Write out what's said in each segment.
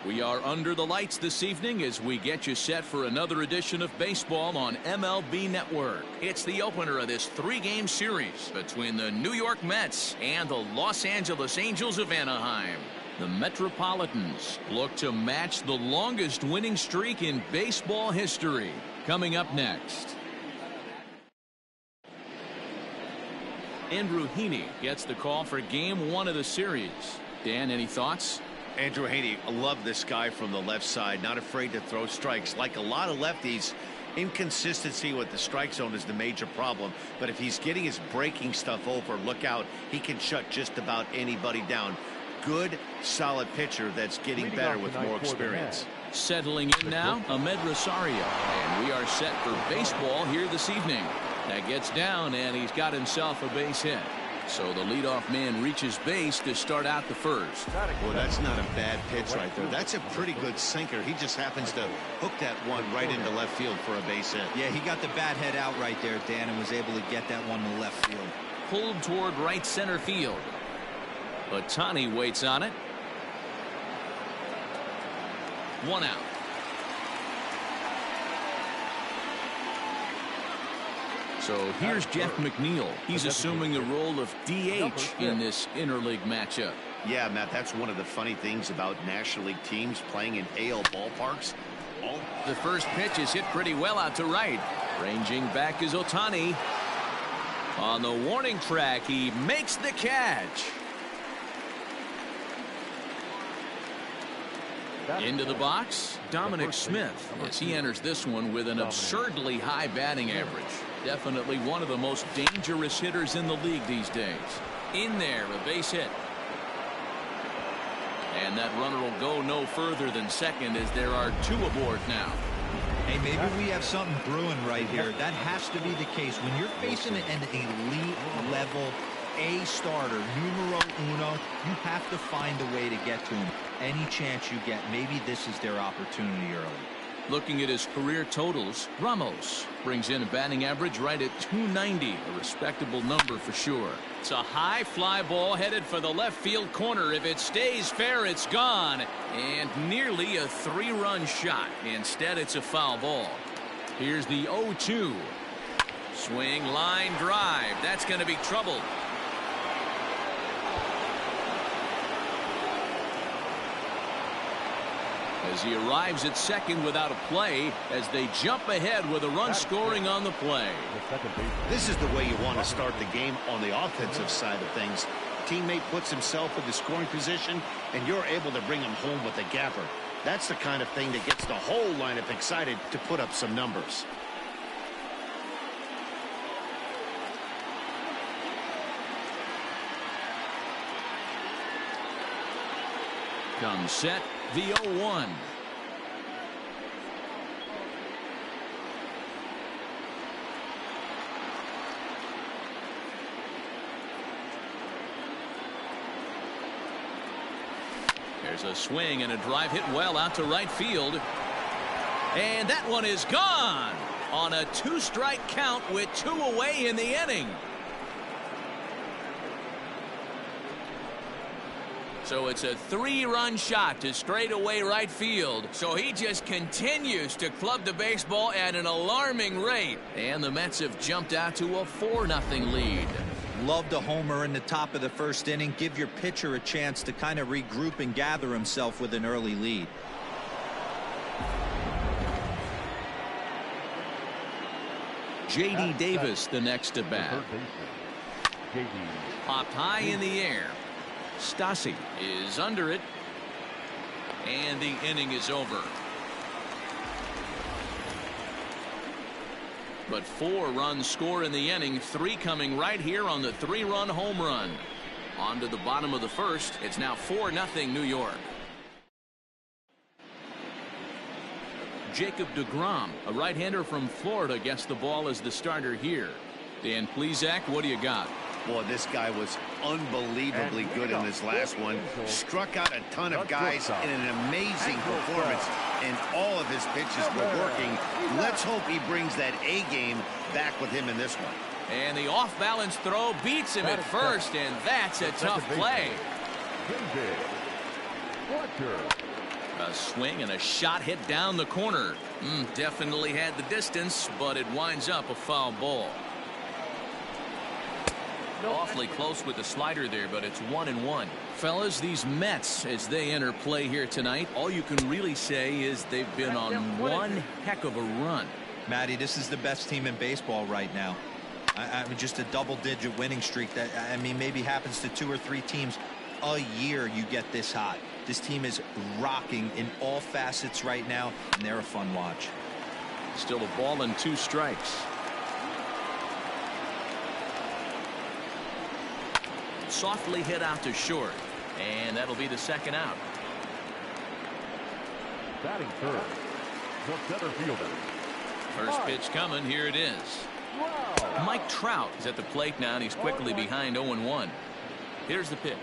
We are under the lights this evening as we get you set for another edition of baseball on MLB Network. It's the opener of this three-game series between the New York Mets and the Los Angeles Angels of Anaheim. The Metropolitans look to match the longest winning streak in baseball history. Coming up next. Andrew Heaney gets the call for game one of the series. Dan, any thoughts? Andrew Heaney, I love this guy from the left side, not afraid to throw strikes. Like a lot of lefties, inconsistency with the strike zone is the major problem. But if he's getting his breaking stuff over, look out, he can shut just about anybody down. Good, solid pitcher that's getting better with more experience. Settling in now, Ahmed Rosario. And we are set for baseball here this evening. That gets down, and he's got himself a base hit. So the leadoff man reaches base to start out the first. Well, that's not a bad pitch right there. That's a pretty good sinker. He just happens to hook that one right into left field for a base hit. Yeah, he got the bat head out right there, Dan, and was able to get that one to left field. Pulled toward right center field. Ohtani waits on it. One out. So here's Jeff McNeil. He's assuming the role of DH in this interleague matchup. Yeah, Matt, that's one of the funny things about National League teams playing in AL ballparks. The first pitch is hit pretty well out to right. Ranging back is Ohtani. On the warning track, he makes the catch. Into the box, Dominic Smith, as he enters this one with an absurdly high batting average. Definitely one of the most dangerous hitters in the league these days. In there, a base hit. And that runner will go no further than second as there are two aboard now. Hey, maybe we have something brewing right here. That has to be the case. When you're facing an elite level A starter, numero uno, you have to find a way to get to him. Any chance you get, maybe this is their opportunity early. Looking at his career totals, Ramos brings in a batting average right at .290, a respectable number for sure. It's a high fly ball headed for the left field corner. If it stays fair, it's gone. And nearly a three-run shot. Instead, it's a foul ball. Here's the 0-2. Swing, line, drive. That's going to be trouble. As he arrives at second without a play, as they jump ahead with a run scoring on the play. This is the way you want to start the game on the offensive side of things. Teammate puts himself in the scoring position, and you're able to bring him home with a gapper. That's the kind of thing that gets the whole lineup excited to put up some numbers. Comes set, the 0-1. There's a swing and a drive hit well out to right field. And that one is gone on a two-strike count with two away in the inning. So it's a three-run shot to straightaway right field. So he just continues to club the baseball at an alarming rate. And the Mets have jumped out to a 4-0 lead. Love the homer in the top of the first inning. Give your pitcher a chance to kind of regroup and gather himself with an early lead. J.D. Davis the next to bat. Popped high in the air. Stassi is under it, and the inning is over. But 4 runs score in the inning, 3 coming right here on the 3-run home run. On to the bottom of the first. It's now 4-0 New York. Jacob deGrom, a right-hander from Florida, gets the ball as the starter here. Dan Plesac, what do you got? Boy, this guy was unbelievably good in this last one. Struck out a ton of guys in an amazing performance, and all of his pitches were working. Let's hope he brings that A game back with him in this one. And the off-balance throw beats him at first, and that's a tough play. A swing and a shot hit down the corner. Definitely had the distance, but it winds up a foul ball. Awfully close with the slider there, but it's 1-1. Fellas, these Mets, as they enter play here tonight, all you can really say is they've been on one heck of a run. Matty, this is the best team in baseball right now. I mean, just a double-digit winning streak that, I mean, maybe happens to 2 or 3 teams a year. You get this hot. This team is rocking in all facets right now, and they're a fun watch. Still a ball and 2 strikes. Softly hit out to short, and that'll be the second out. Batting third, the center fielder. First pitch coming. Here it is. Wow. Mike Trout is at the plate now, and he's quickly behind 0-1. Here's the pitch.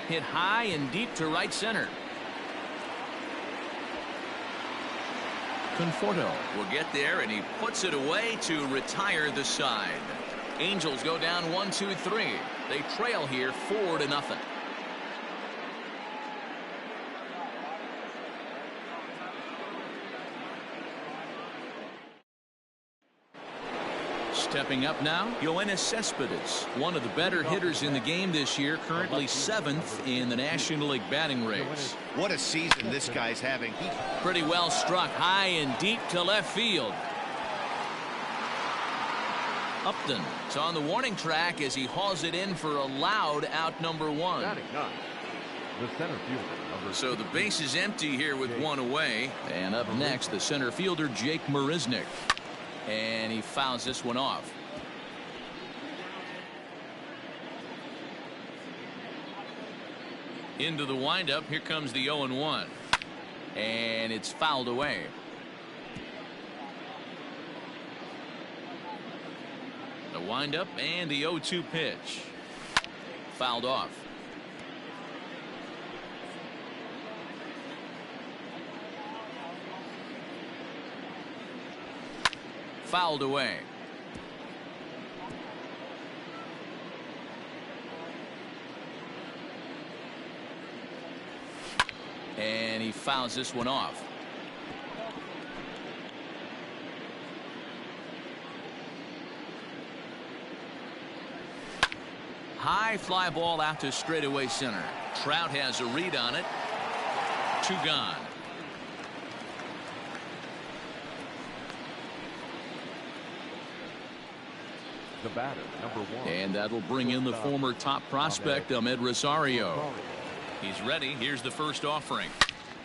Hit high and deep to right center. Conforto will get there, and he puts it away to retire the side. Angels go down 1-2-3. They trail here 4-0. Stepping up now, Yoenis Cespedes, one of the better hitters in the game this year, currently 7th in the National League batting race. What a season this guy's having. Pretty well struck high and deep to left field. Upton is on the warning track as he hauls it in for a loud out number 1. Batting ninth, the center fielder. So the base is empty here with 1 away. And up next, the center fielder, Jake Marisnick. And he fouls this one off. Into the windup. Here comes the 0-1. And it's fouled away. The windup and the 0-2 pitch. Fouled off. Fouled away. And he fouls this one off. High fly ball out to straightaway center. Trout has a read on it. 2 gone. The batter, number 1. And that'll bring in the former top prospect, Ahmed Rosario. He's ready. Here's the first offering.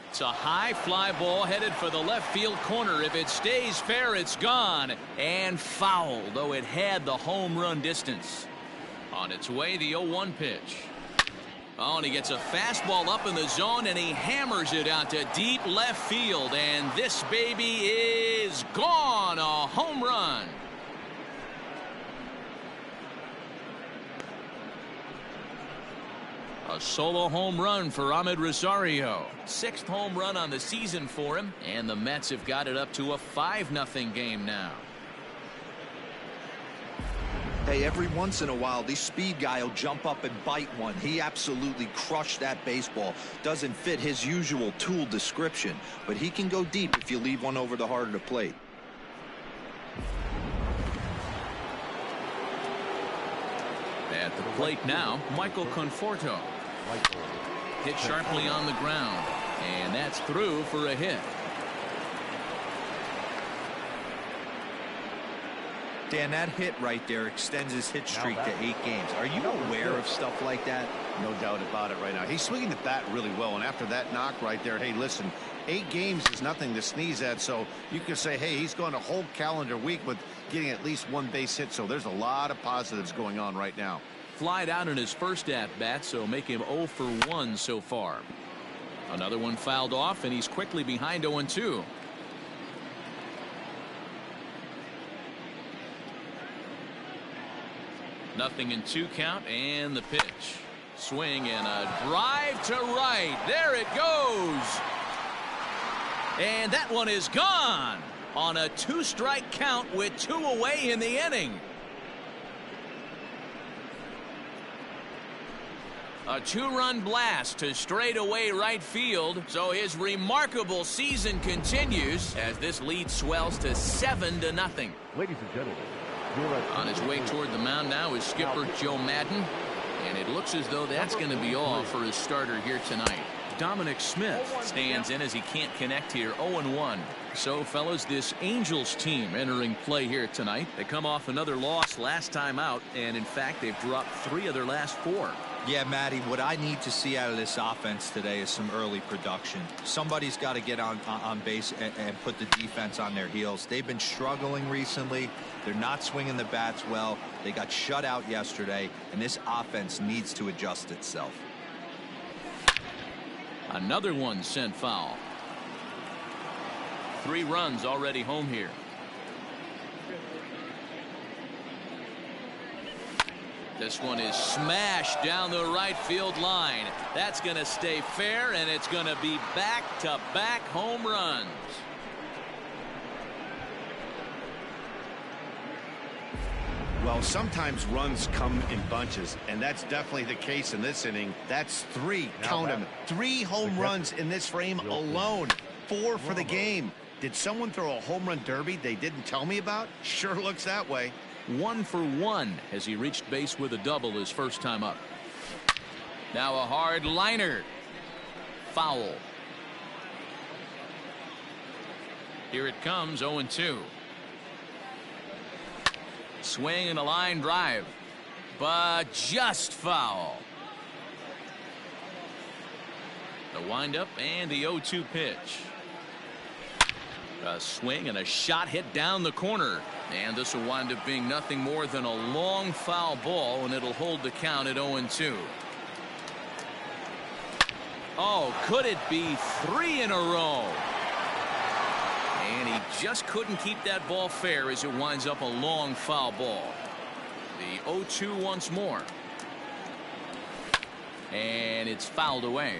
It's a high fly ball headed for the left field corner. If it stays fair, it's gone. And fouled, though it had the home run distance. On its way, the 0-1 pitch. Oh, and he gets a fastball up in the zone, and he hammers it out to deep left field. And this baby is gone. A home run. A solo home run for Ahmed Rosario. 6th home run on the season for him. And the Mets have got it up to a 5-0 game now. Hey, every once in a while, this speed guy will jump up and bite one. He absolutely crushed that baseball. Doesn't fit his usual tool description, but he can go deep if you leave one over the heart of the plate. At the plate now, Michael Conforto. Hit sharply on the ground, and that's through for a hit. Dan, that hit right there extends his hit streak to 8 games. Are you aware of stuff like that? No doubt about it right now. He's swinging the bat really well, and after that knock right there, hey, listen, 8 games is nothing to sneeze at, so you can say, hey, he's gone a whole calendar week with getting at least 1 base hit, so there's a lot of positives going on right now. Flied out in his first at-bat, so make him 0 for 1 so far. Another one fouled off, and he's quickly behind 0-2. Nothing in 2 count, and the pitch. Swing and a drive to right. There it goes. And that one is gone on a 2-strike count with 2 away in the inning. A two-run blast to straightaway right field, so his remarkable season continues as this lead swells to 7-0. Ladies and gentlemen, on his way toward the mound now is skipper Joe Madden, and it looks as though that's going to be all for his starter here tonight. Dominic Smith stands in as he can't connect here. 0-1. So, fellas, this Angels team entering play here tonight. They come off another loss last time out, and in fact, they've dropped 3 of their last 4. Yeah, Matty, what I need to see out of this offense today is some early production. Somebody's got to get on base and put the defense on their heels. They've been struggling recently. They're not swinging the bats well. They got shut out yesterday, and this offense needs to adjust itself. Another one sent foul. 3 runs already home here. This one is smashed down the right field line. That's going to stay fair, and it's going to be back-to-back home runs. Well, sometimes runs come in bunches, and that's definitely the case in this inning. That's 3, count them, 3 home runs in this frame alone. 4 for the game. Did someone throw a home run derby they didn't tell me about? Sure looks that way. 1 for 1 as he reached base with a double his first time up. Now a hard liner. Foul. Here it comes, 0-2. Swing and a line drive, but just foul. The windup and the 0-2 pitch. A swing and a shot hit down the corner, and this will wind up being nothing more than a long foul ball, and it'll hold the count at 0-2. Oh, could it be 3 in a row? And he just couldn't keep that ball fair as it winds up a long foul ball. The 0-2 once more. And it's fouled away.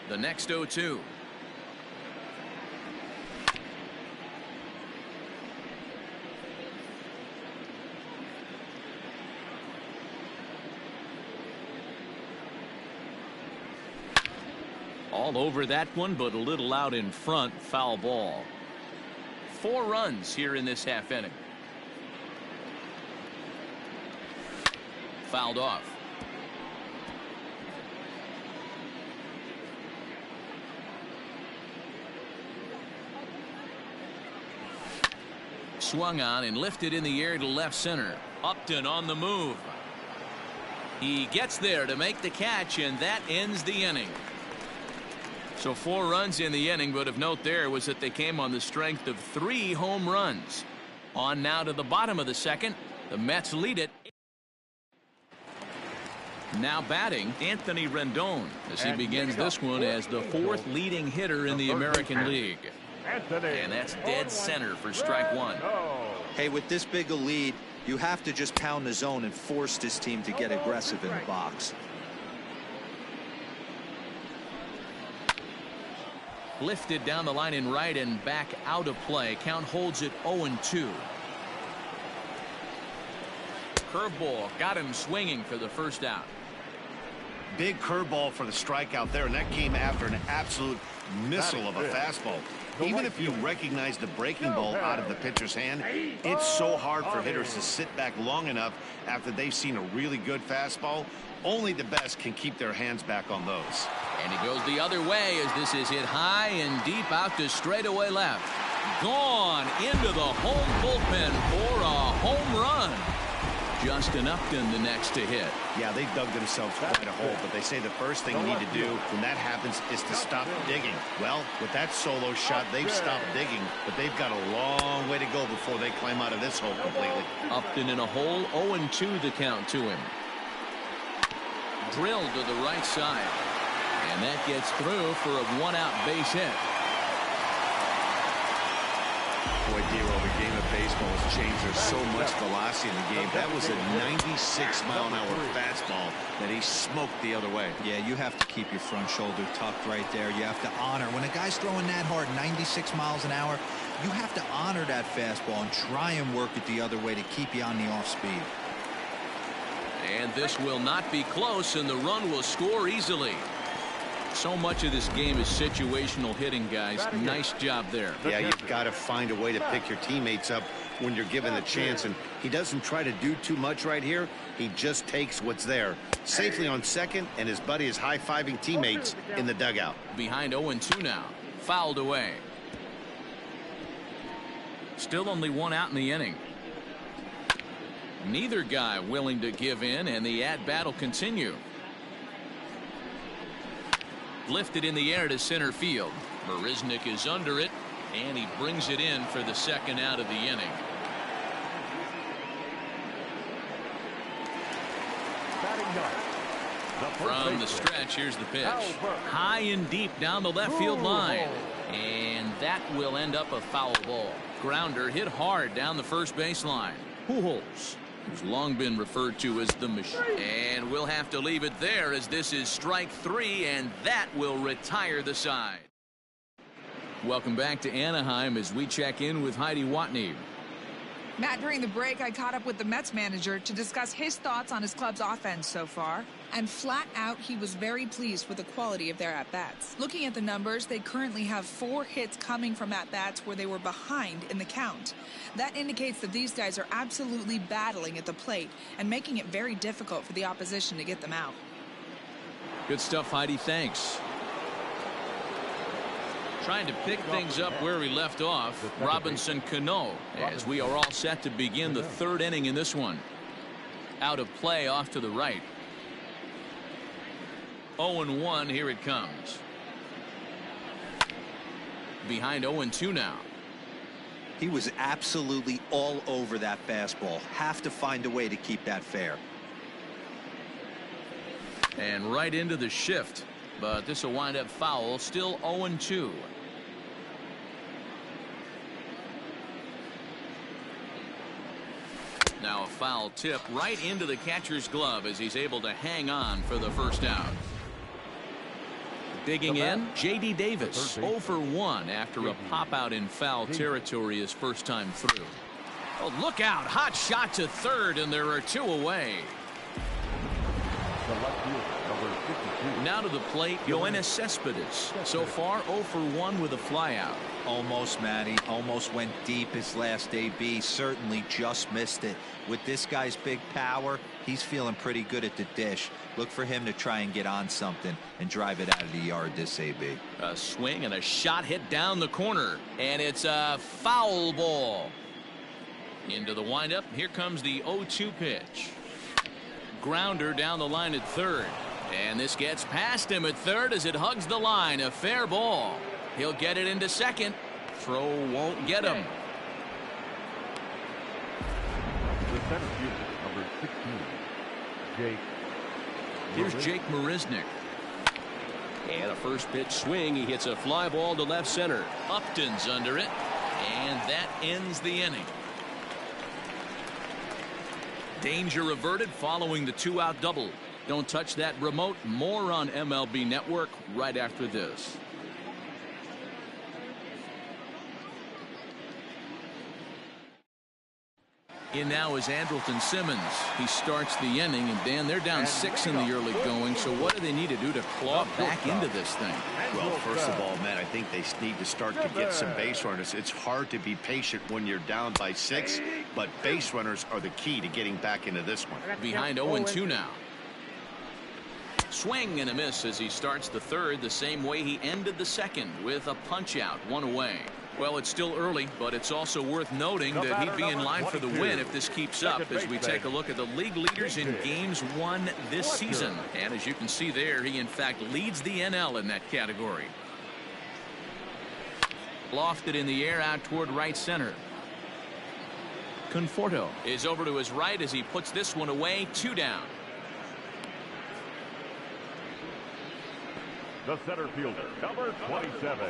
The next 0-2. All over that one, but a little out in front. Foul ball. 4 runs here in this half inning. Fouled off. Swung on and lifted in the air to left center. Upton on the move. He gets there to make the catch, and that ends the inning. So 4 runs in the inning, but of note there was that they came on the strength of 3 home runs. On now to the bottom of the second. The Mets lead it. Now batting, Anthony Rendon as he begins this one as the 4th leading hitter in the American League. And that's dead center for strike 1. Hey, with this big a lead, you have to just pound the zone and force this team to get aggressive in the box. Lifted down the line in right and back out of play. Count holds it 0-2. Curveball got him swinging for the first out. Big curveball for the strikeout there, and that came after an absolute missile of a fastball. Even if you recognize the breaking ball out of the pitcher's hand, it's so hard for hitters to sit back long enough after they've seen a really good fastball. Only the best can keep their hands back on those. And he goes the other way as this is hit high and deep out to straightaway left. Gone into the home bullpen for a home run. Justin Upton the next to hit. Yeah, they dug themselves quite a hole, but they say the first thing you need to do when that happens is to stop digging. Well, with that solo shot, they've stopped digging, but they've got a long way to go before they climb out of this hole completely. Upton in a hole, 0-2 the count to him. Drilled to the right side, and that gets through for a 1-out base hit. Boy, Dero, the game of baseball has changed. There's so much velocity in the game. That was a 96-mile-an-hour fastball that he smoked the other way. Yeah, you have to keep your front shoulder tucked right there. You have to honor. When a guy's throwing that hard, 96 miles an hour, you have to honor that fastball and try and work it the other way to keep you on the off speed. And this will not be close, and the run will score easily. So much of this game is situational hitting, guys. Nice job there. Yeah, you've got to find a way to pick your teammates up when you're given the chance, and he doesn't try to do too much right here. He just takes what's there safely on second, and his buddy is high-fiving teammates in the dugout. Behind 0-2 now. Fouled away. Still only one out in the inning. Neither guy willing to give in, and the at-bat will continue. Lifted in the air to center field. Marisnick is under it, and he brings it in for the second out of the inning. From the stretch, here's the pitch. High and deep down the left field line. And that will end up a foul ball. Grounder hit hard down the first baseline. Pujols, who's long been referred to as the machine. And we'll have to leave it there as this is strike 3, and that will retire the side. Welcome back to Anaheim as we check in with Heidi Watney. Matt, during the break, I caught up with the Mets manager to discuss his thoughts on his club's offense so far. And flat out, he was very pleased with the quality of their at-bats. Looking at the numbers, they currently have 4 hits coming from at-bats where they were behind in the count. That indicates that these guys are absolutely battling at the plate and making it very difficult for the opposition to get them out. Good stuff, Heidi. Thanks. Trying to pick things up where we left off, Robinson Cano, as we are all set to begin the 3rd inning in this one. Out of play off to the right. 0-1, here it comes. Behind 0-2 now. He was absolutely all over that fastball. Have to find a way to keep that fair. And right into the shift. But this will wind up foul. Still 0-2. Now a foul tip right into the catcher's glove as he's able to hang on for the first out. Digging in, J.D. Davis, 0 for 1 after a pop out in foul territory his first time through. Oh, look out. Hot shot to third, and there are 2 away. Now to the plate, Yoenis Cespedes. So far, 0 for 1 with a flyout. Almost, Matty. Almost went deep his last AB. Certainly just missed it. With this guy's big power, he's feeling pretty good at the dish. Look for him to try and get on something and drive it out of the yard this AB. A swing and a shot hit down the corner. And it's a foul ball. Into the windup. Here comes the 0-2 pitch. Grounder down the line at third. And this gets past him at third as it hugs the line. A fair ball. He'll get it into second. Throw won't get him. The center fielder, number 16, Jake. Here's Jake Marisnick. And a first pitch swing. He hits a fly ball to left center. Upton's under it. And that ends the inning. Danger averted following the 2-out double. Don't touch that remote. More on MLB Network right after this. In now is Andrelton Simmons. He starts the inning, and Dan, they're down 6 in the early going, so what do they need to do to claw back into this thing? Well, first of all, man, I think they need to start to get some base runners. It's hard to be patient when you're down by 6, but base runners are the key to getting back into this one. Behind 0-2 now. Swing and a miss as he starts the third the same way he ended the second with a punch out, 1 away. Well, it's still early, but it's also worth noting that he'd be in line for the win if this keeps up as we take a look at the league leaders in games won this season. And as you can see there, he in fact leads the NL in that category. Lofted in the air out toward right center. Conforto is over to his right as he puts this one away. 2 down. The center fielder, number 27,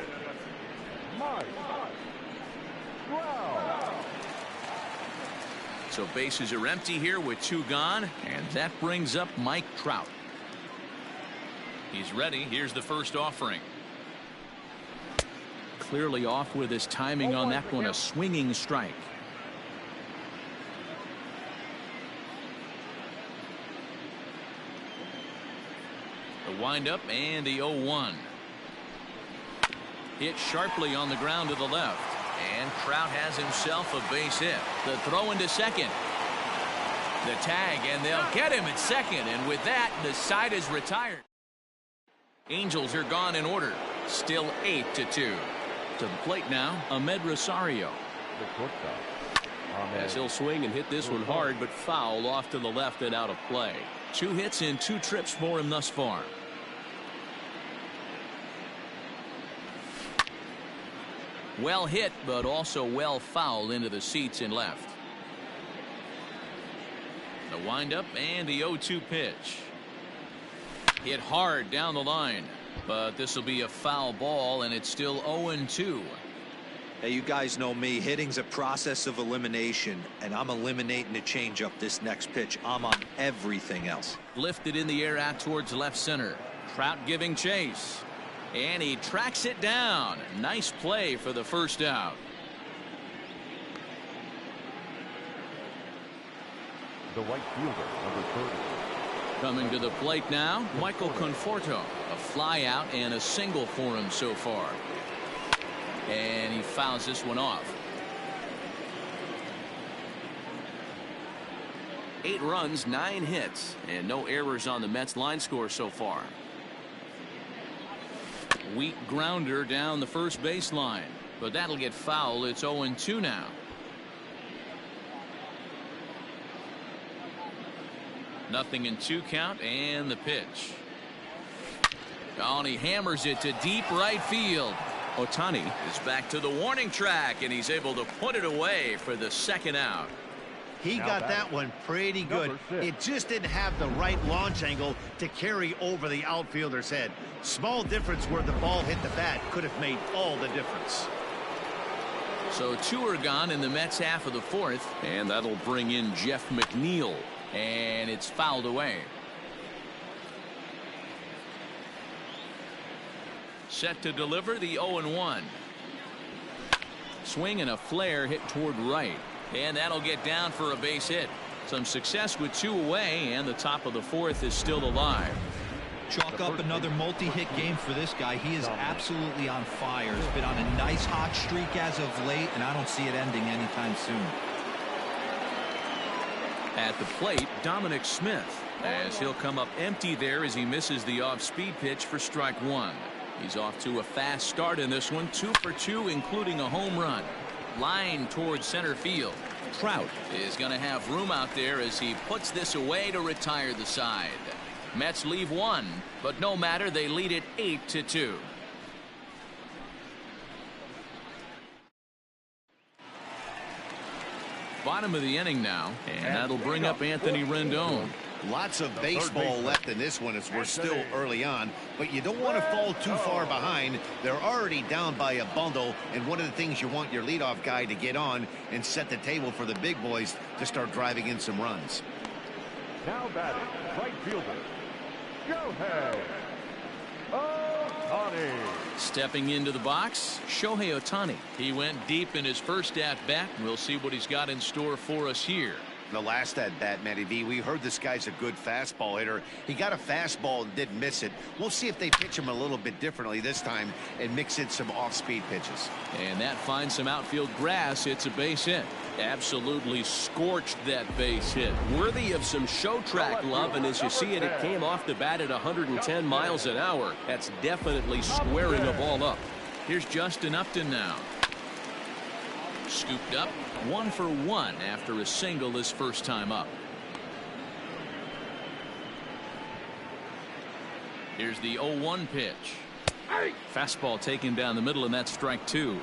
Mike So bases are empty here with 2 gone, and that brings up Mike Trout. He's ready. Here's the first offering. Clearly off with his timing on that one, a swinging strike. The windup and the 0-1. Hit sharply on the ground to the left. And Trout has himself a base hit. The throw into second. The tag, and they'll get him at second. And with that, the side is retired. Angels are gone in order. Still 8-2. To the plate now, Ahmed Rosario. As he'll swing and hit this one hard, but foul off to the left and out of play. 2 hits in 2 trips for him thus far. Well hit, but also well fouled into the seats and left. The windup and the 0-2 pitch. Hit hard down the line, but this will be a foul ball, and it's still 0-2. Hey, you guys know me. Hitting's a process of elimination, and I'm eliminating the changeup this next pitch. I'm on everything else. Lifted in the air out towards left center. Trout giving chase. And he tracks it down. Nice play for the first out. The right fielder, number 30. Coming to the plate now, Michael Conforto. A fly out and a single for him so far. And he fouls this one off. 8 runs, 9 hits, and no errors on the Mets line score so far. Weak grounder down the first baseline, but that'll get foul. It's 0-2 now. Nothing in 2 count, and the pitch. Oh, and he hammers it to deep right field. Ohtani is back to the warning track, and he's able to put it away for the second out. He got that one pretty good. It just didn't have the right launch angle to carry over the outfielder's head. Small difference where the ball hit the bat could have made all the difference. So 2 are gone in the Mets half of the 4th, and that'll bring in Jeff McNeil, and it's fouled away. Set to deliver the 0-1. Swing and a flare hit toward right. And that'll get down for a base hit. Some success with 2 away, and the top of the 4th is still alive. Chalk up another multi-hit game for this guy. He is absolutely on fire. He's been on a nice hot streak as of late, and I don't see it ending anytime soon. At the plate, Dominic Smith, as he'll come up empty there as he misses the off-speed pitch for strike 1. He's off to a fast start in this one, 2 for 2, including a home run. Line towards center field. Trout is going to have room out there as he puts this away to retire the side. Mets leave 1, but no matter, they lead it 8-2. Bottom of the inning now, and that'll bring up Anthony Rendon. Lots of baseball left in this one as we're still early on, but you don't want to fall too far behind. They're already down by a bundle, and one of the things you want your leadoff guy to get on and set the table for the big boys to start driving in some runs. Now batting, right fielder, Shohei Ohtani. Stepping into the box, Shohei Ohtani. He went deep in his first at-bat. We'll see what he's got in store for us here. The last at bat, Matty V, we heard this guy's a good fastball hitter. He got a fastball and didn't miss it. We'll see if they pitch him a little bit differently this time and mix in some off-speed pitches. And that finds some outfield grass. It's a base hit. Absolutely scorched that base hit. Worthy of some show track love, and as you see it, it came off the bat at 110 miles an hour. That's definitely squaring a ball up. Here's Justin Upton now. Scooped up, 1 for 1 after a single his first time up. Here's the 0-1 pitch. Fastball taken down the middle, and that's strike 2.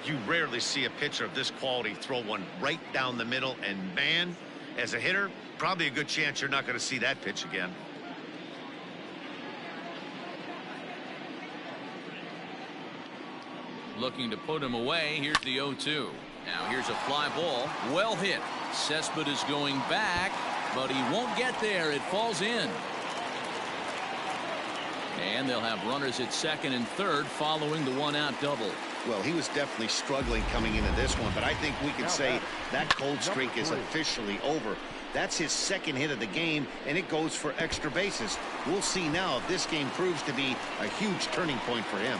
You rarely see a pitcher of this quality throw one right down the middle, and man, as a hitter, probably a good chance you're not going to see that pitch again. Looking to put him away. Here's the 0-2. Now here's a fly ball. Well hit. Cespedes going back, but he won't get there. It falls in. And they'll have runners at second and third following the one-out double. Well, he was definitely struggling coming into this one, but I think we could say that cold streak is officially over. That's his second hit of the game, and it goes for extra bases. We'll see now if this game proves to be a huge turning point for him.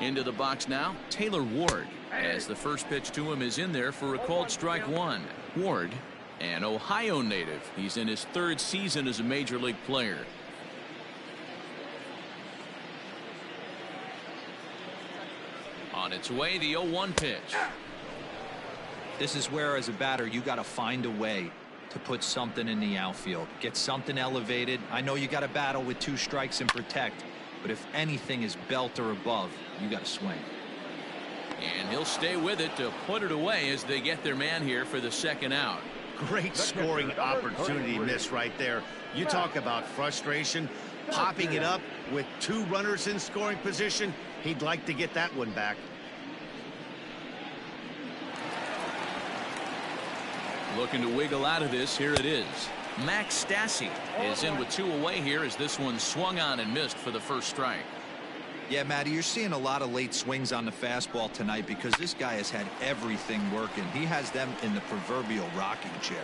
Into the box now, Taylor Ward, as the first pitch to him is in there for a called strike one. Ward, an Ohio native. He's in his third season as a major league player. On its way, the 0-1 pitch. This is where, as a batter, you got to find a way to put something in the outfield. Get something elevated. I know you got to battle with 2 strikes and protect, but if anything is belt or above, you got to swing. And he'll stay with it to put it away as they get their man here for the second out. Great scoring opportunity miss right there. You talk about frustration. Popping it up with 2 runners in scoring position. He'd like to get that one back. Looking to wiggle out of this. Here it is. Max Stassi is in with 2 away here as this one swung on and missed for the first strike. Yeah, Matty, you're seeing a lot of late swings on the fastball tonight because this guy has had everything working. He has them in the proverbial rocking chair.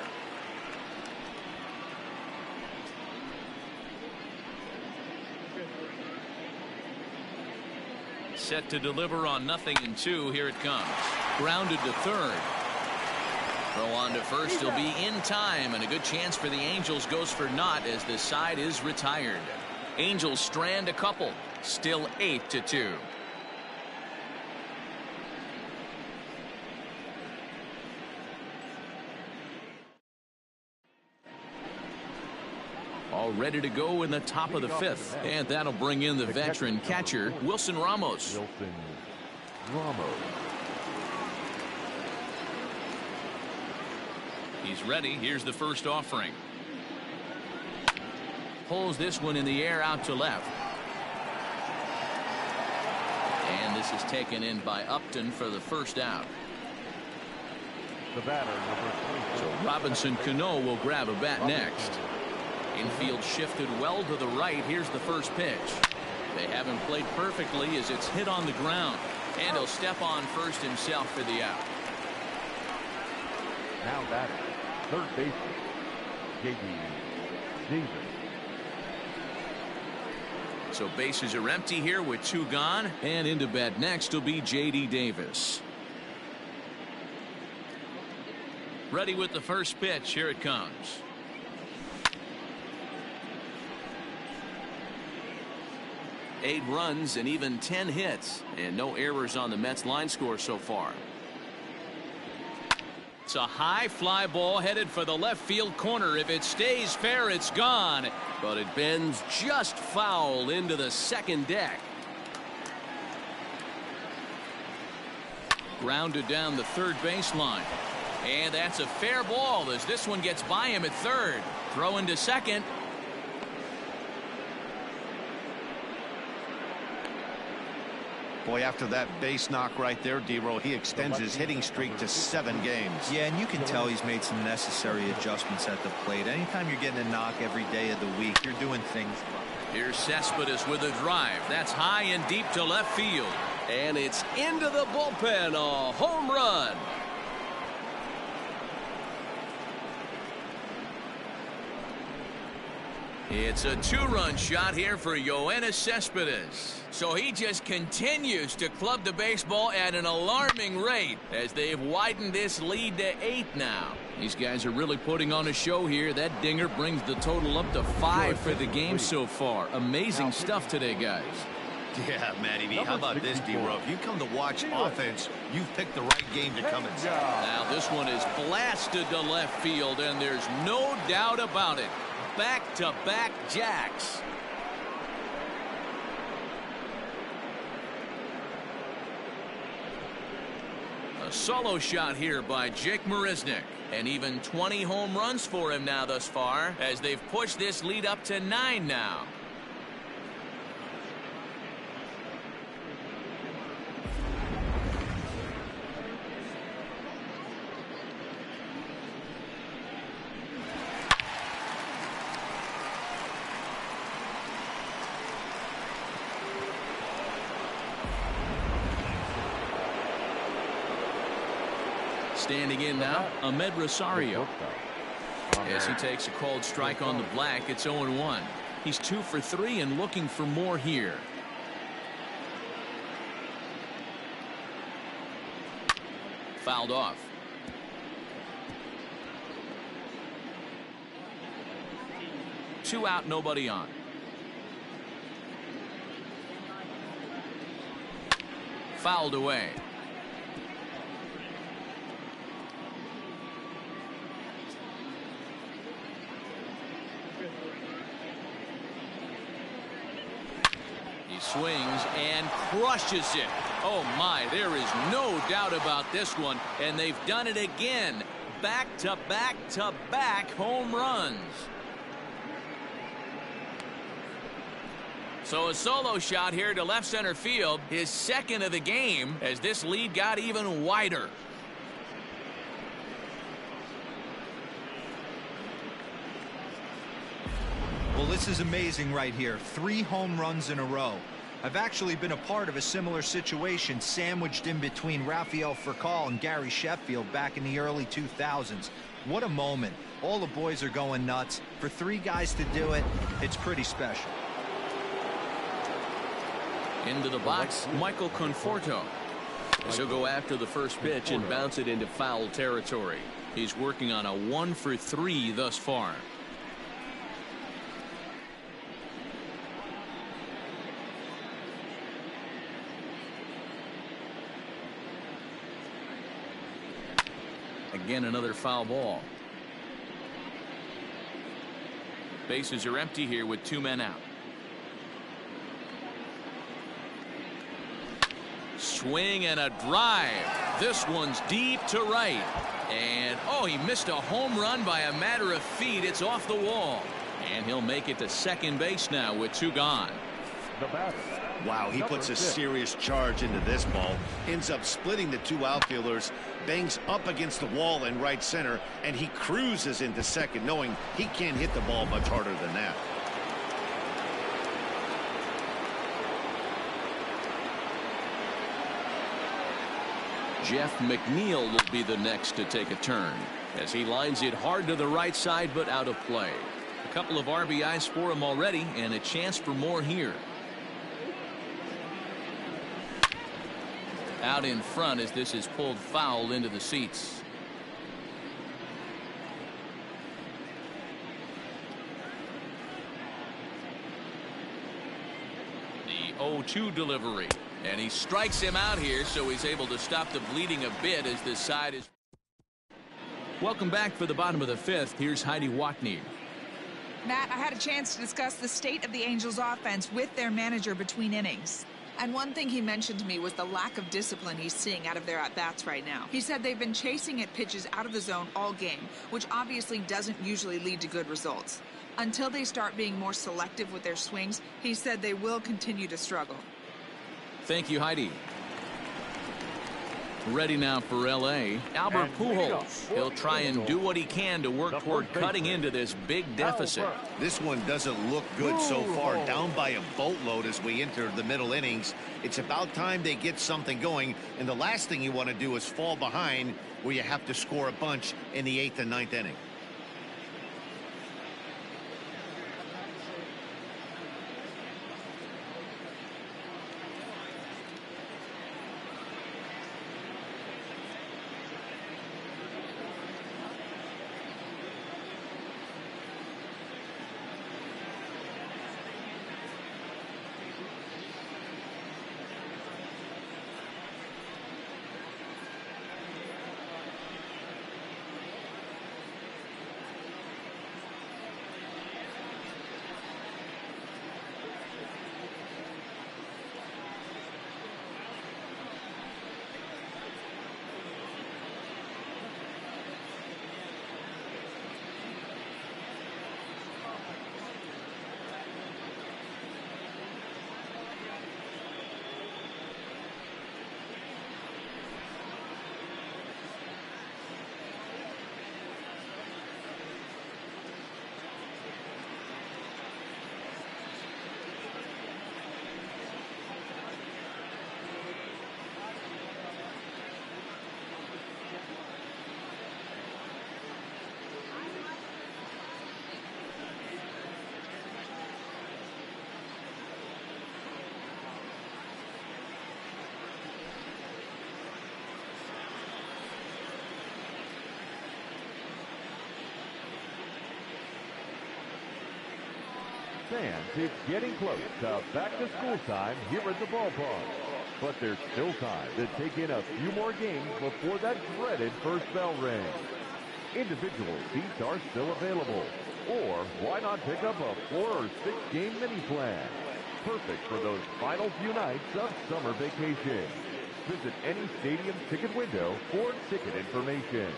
Set to deliver on 0-2. Here it comes. Grounded to third. Throw on to first. He'll be in time, and a good chance for the Angels goes for naught as the side is retired. Angels strand a couple. Still 8-2. All ready to go in the top of the 5th, and that'll bring in the veteran catcher Wilson Ramos. He's ready. Here's the first offering. Pulls this one in the air out to left. And this is taken in by Upton for the first out. The batter, number 3. So Robinson Cano will grab a bat next. Infield shifted well to the right. Here's the first pitch. They haven't played perfectly as it's hit on the ground. And he'll step on first himself for the out. Now batting, third baseman, J.D. Davis. So bases are empty here with 2 gone, and into bat next will be J.D. Davis. Ready with the first pitch. Here it comes. Eight runs and even 10 hits, and no errors on the Mets line score so far. It's a high fly ball headed for the left field corner. If it stays fair, it's gone, but it bends just foul into the second deck. Grounded down the third baseline, and that's a fair ball as this one gets by him at third. Throw into second. Boy, after that base knock right there, D-Row, he extends his hitting streak to 7 games. Yeah, and you can tell he's made some necessary adjustments at the plate. Anytime you're getting a knock every day of the week, you're doing things right. Here's Cespedes with a drive. That's high and deep to left field. And it's into the bullpen. A home run. It's a 2-run shot here for Yoenis Cespedes. So he just continues to club the baseball at an alarming rate as they've widened this lead to 8 now. These guys are really putting on a show here. That dinger brings the total up to 5 for the game so far. Amazing stuff today, guys. Yeah, Matty B. How about this, D-Row? If you come to watch offense, you've picked the right game to come inside. Now this one is blasted to left field, and there's no doubt about it. Back-to-back jacks. A solo shot here by Jake Marisnick. And even 20 home runs for him now thus far, as they've pushed this lead up to 9 now. Standing in now, Ahmed Rosario. As he takes a called strike on the black, it's 0-1. He's 2 for 3 and looking for more here. Fouled off. Two out, nobody on. Fouled away. He swings and crushes it. Oh my, there is no doubt about this one, and they've done it again. Back-to-back-to-back home runs. So a solo shot here to left center field, his second of the game, as this lead got even wider. Well, this is amazing right here. 3 home runs in a row. I've actually been a part of a similar situation sandwiched in between Rafael Furcal and Gary Sheffield back in the early 2000s. What a moment. All the boys are going nuts. For 3 guys to do it, it's pretty special. Into the box, Michael Conforto. He'll go after the first pitch and bounce it into foul territory. He's working on a 1 for 3 thus far. Again, another foul ball. Bases are empty here with 2 men out. Swing and a drive. This one's deep to right. And, oh, he missed a home run by a matter of feet. It's off the wall. And he'll make it to second base now with 2 gone. Wow, he puts a serious charge into this ball. Ends up splitting the 2 outfielders. Bangs up against the wall in right center. And he cruises into second, knowing he can't hit the ball much harder than that. Jeff McNeil will be the next to take a turn as he lines it hard to the right side, but out of play. A couple of RBIs for him already, and a chance for more here. Out in front as this is pulled foul into the seats. The 0-2 delivery. And he strikes him out here, so he's able to stop the bleeding a bit as this side is. Welcome back for the bottom of the 5th. Here's Heidi Watney. Matt, I had a chance to discuss the state of the Angels offense with their manager between innings. And one thing he mentioned to me was the lack of discipline he's seeing out of their at-bats right now. He said they've been chasing at pitches out of the zone all game, which obviously doesn't usually lead to good results. Until they start being more selective with their swings, he said they will continue to struggle. Thank you, Heidi. Ready now for L.A. Albert Pujols. He'll try and do what he can to work toward cutting into this big deficit. This one doesn't look good so far. Down by a boatload as we enter the middle innings. It's about time they get something going. And the last thing you want to do is fall behind where you have to score a bunch in the 8th and 9th inning. Fans, it's getting close to back-to-school time here at the ballpark. But there's still time to take in a few more games before that dreaded first bell rings. Individual seats are still available. Or why not pick up a 4 or 6 game mini plan? Perfect for those final few nights of summer vacation. Visit any stadium ticket window for ticket information.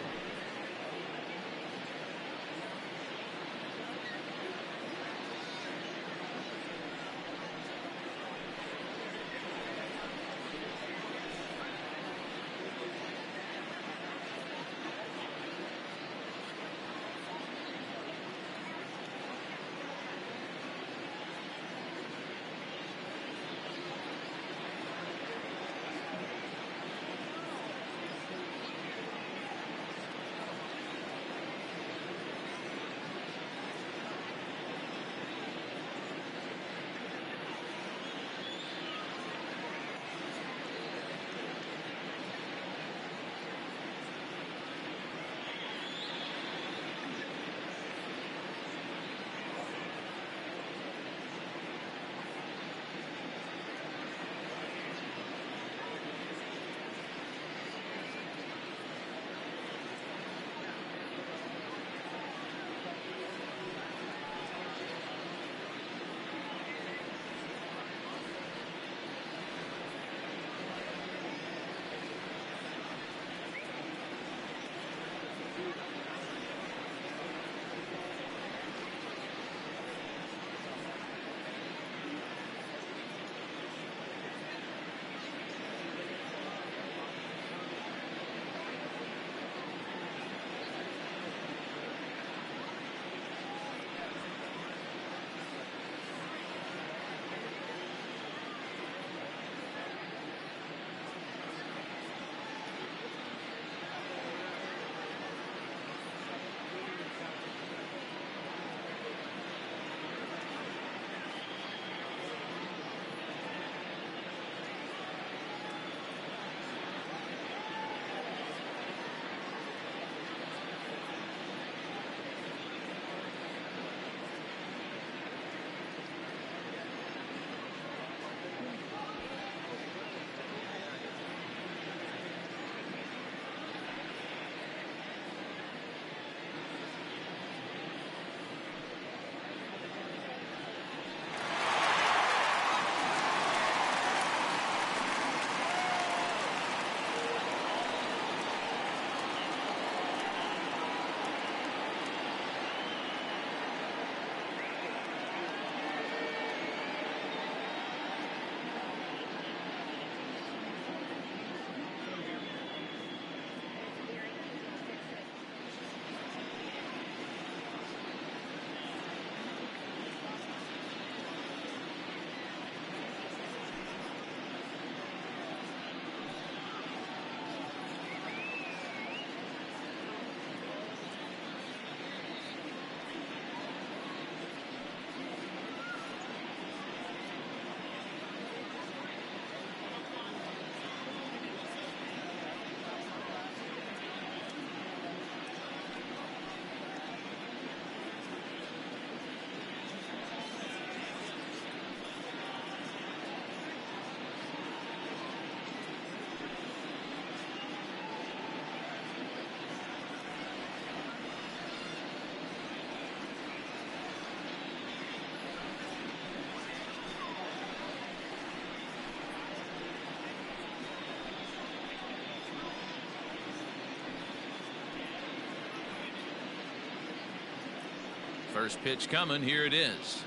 First pitch coming. Here it is.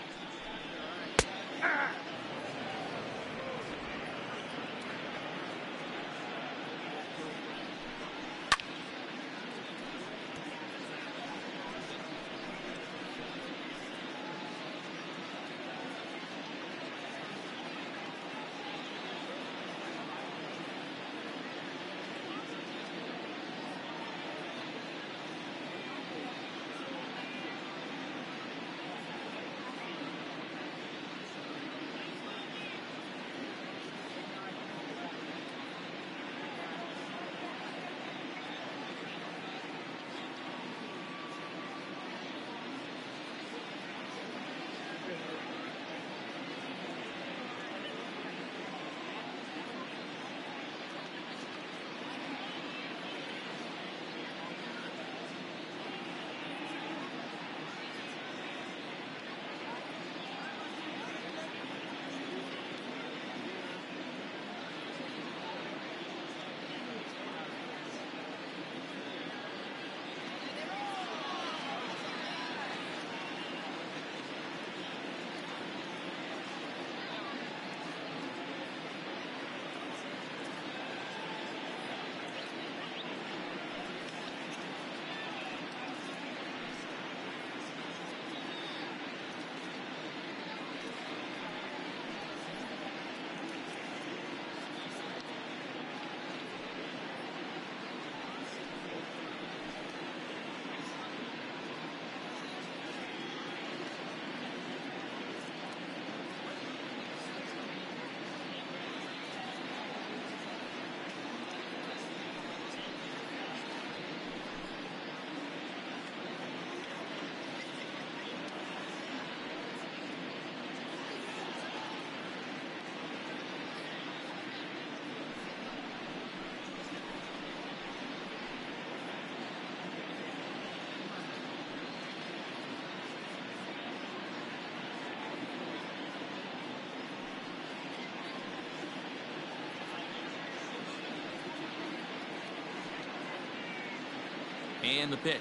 And the pitch.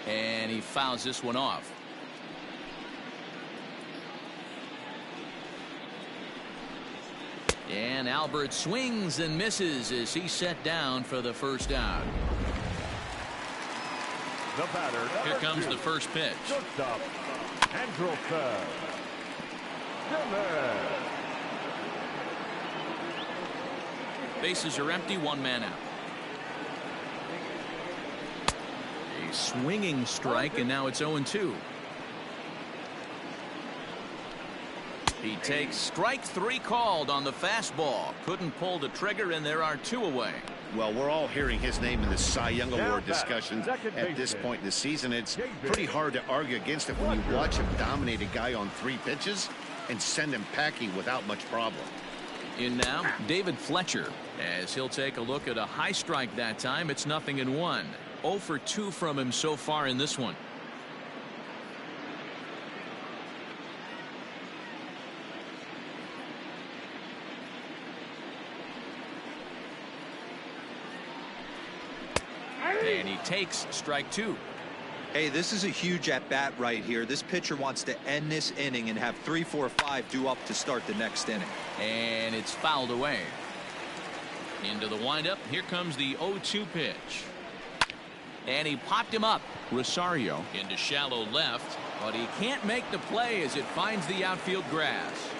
And he fouls this one off. And Albert swings and misses as he's set down for the first out. The batter, Here comes the first pitch. Shortstop, Andrelson. Bases are empty, one man out. A swinging strike, and now it's 0-2. He takes strike 3 called on the fastball. Couldn't pull the trigger, and there are 2 away. Well, we're all hearing his name in the Cy Young Award discussions at this point in the season. It's pretty hard to argue against it when you watch him dominate a guy on 3 pitches and send him packing without much problem. In now, David Fletcher, as he'll take a look at a high strike that time. It's 0-1. 0 for 2 from him so far in this one. And he takes strike 2. Hey, this is a huge at-bat right here. This pitcher wants to end this inning and have 3, 4, 5 due up to start the next inning. And it's fouled away. Into the windup. Here comes the 0-2 pitch. And he popped him up. Rosario into shallow left, but he can't make the play as it finds the outfield grass.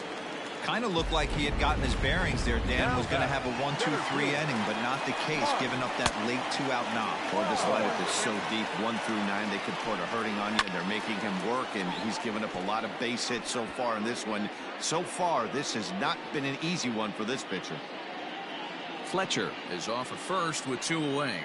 Kind of looked like he had gotten his bearings there. Dan was going to have a 1-2-3 inning, but not the case, giving up that late 2-out knock. Well, this lineup is so deep, 1 through 9, they could put a hurting on you. They're making him work, and he's given up a lot of base hits so far in this one. So far, this has not been an easy one for this pitcher. Fletcher is off at first with 2 away.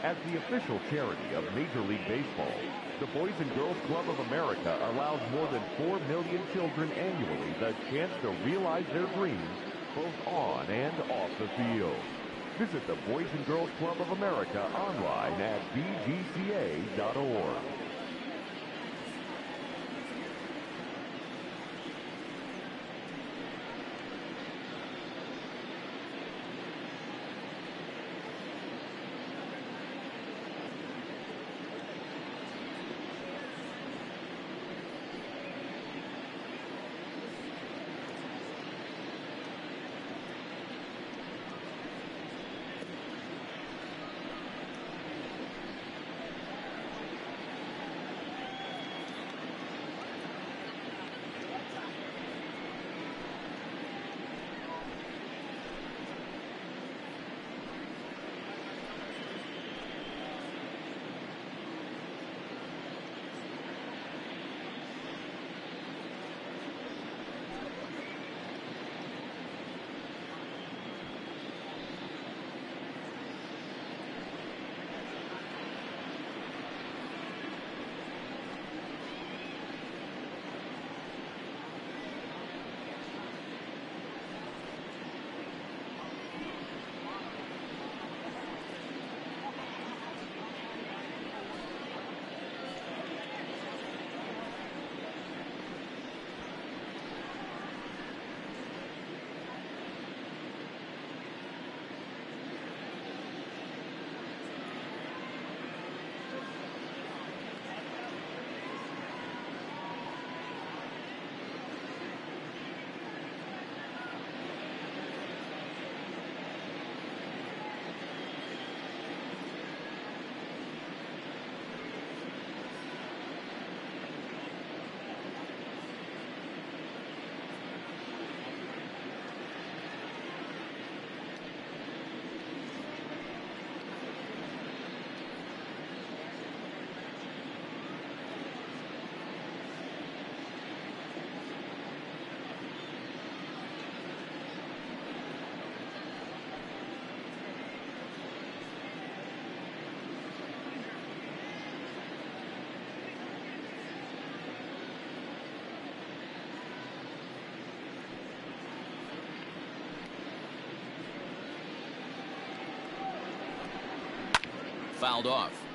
As the official charity of Major League Baseball, the Boys and Girls Club of America allows more than 4 million children annually the chance to realize their dreams both on and off the field. Visit the Boys and Girls Club of America online at bgca.org. fouled off.